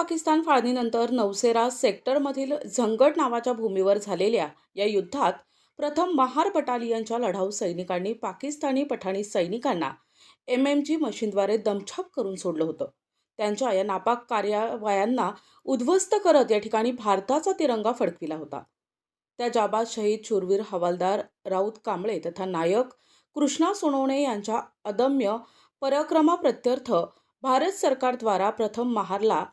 पाकिस्तान फाळणीनंतर नौसेरा सेक्टरमधील झंगट नावाच्या भूमीवर झालेल्या या युद्धात प्रथम महार बटालियनच्या लढाऊ सैनिकांनी पाकिस्तानी पठाणी सैनिकांना MMG मशीनद्वारे दमछाक करून सोडलं होतं. त्यांच्या या नापाक कारवायांना उद्ध्वस्त करत या ठिकाणी भारताचा तिरंगा फडकविला होता. त्या जाबाज शहीद शूरवीर हवालदार राऊत कांबळे तथा नायक कृष्णा सोनवणे यांच्या अदम्य पराक्रमाप्रत्यर्थ भारत सरकारद्वारा प्रथम महारला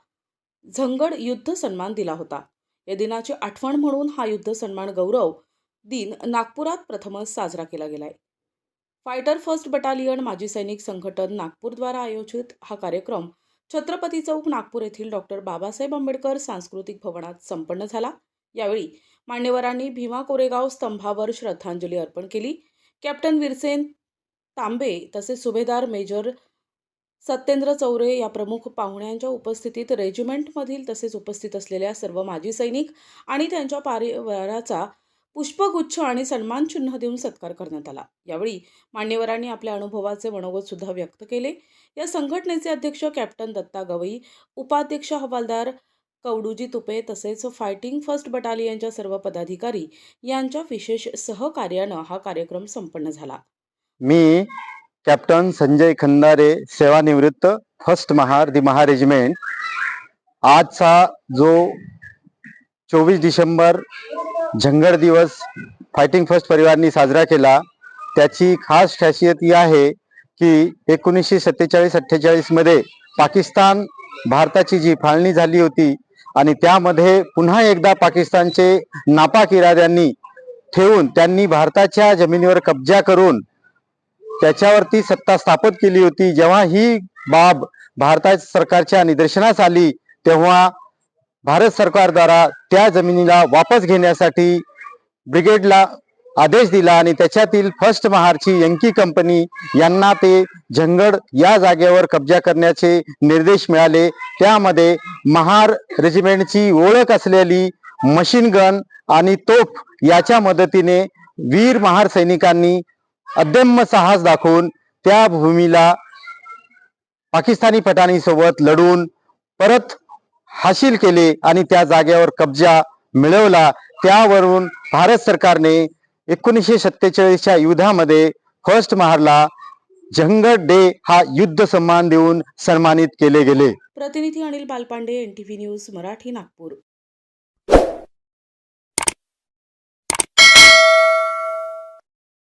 झंगड युद्ध सन्मान दिला होता. या दिनाची आठवण म्हणून हा युद्ध सन्मान गौरव दिन नागपुरात प्रथमच साजरा केला गेलाय. फायटर फर्स्ट बटालियन माजी सैनिक संघटन नागपूरद्वारा आयोजित हा कार्यक्रम छत्रपती चौक नागपूर येथील डॉक्टर बाबासाहेब आंबेडकर सांस्कृतिक भवनात संपन्न झाला. यावेळी मान्यवरांनी भीमा कोरेगाव स्तंभावर श्रद्धांजली अर्पण केली. कॅप्टन वीरसेन तांबे तसेच सुभेदार मेजर सत्येंद्र चौरे या प्रमुख पाहुण्यांच्या उपस्थितीत रेजिमेंटमधील तसेच उपस्थित असलेल्या सर्व माजी सैनिक आणि त्यांच्या परिवाराचा पुष्पगुच्छ आणि सन्मानचिन्ह देऊन सत्कार करण्यात आला. यावेळी मान्यवरांनी आपल्या अनुभवाचे मनोगत सुद्धा व्यक्त केले. या संघटनेचे अध्यक्ष कॅप्टन दत्ता गवई, उपाध्यक्ष हवालदार कवडूजी तुपे तसेच फायटिंग फर्स्ट बटालियनच्या सर्व पदाधिकारी यांच्या विशेष सहकार्यानं हा कार्यक्रम संपन्न झाला. मी कॅप्टन संजय खंदारे, सेवानिवृत्त, फर्स्ट महार दी महार रेजिमेंट. आजचा जो 24 डिसेंबर झंगड दिवस फायटिंग फर्स्ट परिवारांनी साजरा केला, त्याची खास खासियत ही आहे की 1947-48 मध्ये पाकिस्तान भारताची जी फाळणी झाली होती आणि त्यामध्ये पुन्हा एकदा पाकिस्तानचे नापाक इराद्यांनी ठेवून त्यांनी भारताच्या जमिनीवर कब्जा करून त्याच्यावरती सत्ता स्थापित केली होती. जेव्हा ही बाब भारत सरकारच्या निदर्शनास आली तेव्हा भारत सरकारद्वारा त्या जमिनीला वापस घेण्यासाठी ब्रिगेडला आदेश दिला आणि त्याच्यातील फर्स्ट महारची यंकी कंपनी यांना ते झंगड या जागेवर कब्जा करण्याचे निर्देश मिळाले. त्यामध्ये महार रेजिमेंटची ओळख असलेली मशीन गन आणि तोफ याच्या मदतीने वीर महार सैनिकांनी अदम्य साहस दाखवून त्या भूमीला पाकिस्तानी पठाणी सोबत लढून परत हासिल केले आणि त्या जागेवर कब्जा मिळवला. त्यावरून भारत सरकारने 1947च्या युद्धामध्ये फर्स्ट महारला झंगड डे हा युद्ध सन्मान देऊन सन्मानित केले गेले. प्रतिनिधी अनिल बालपांडे, NTV न्यूज मराठी, नागपूर.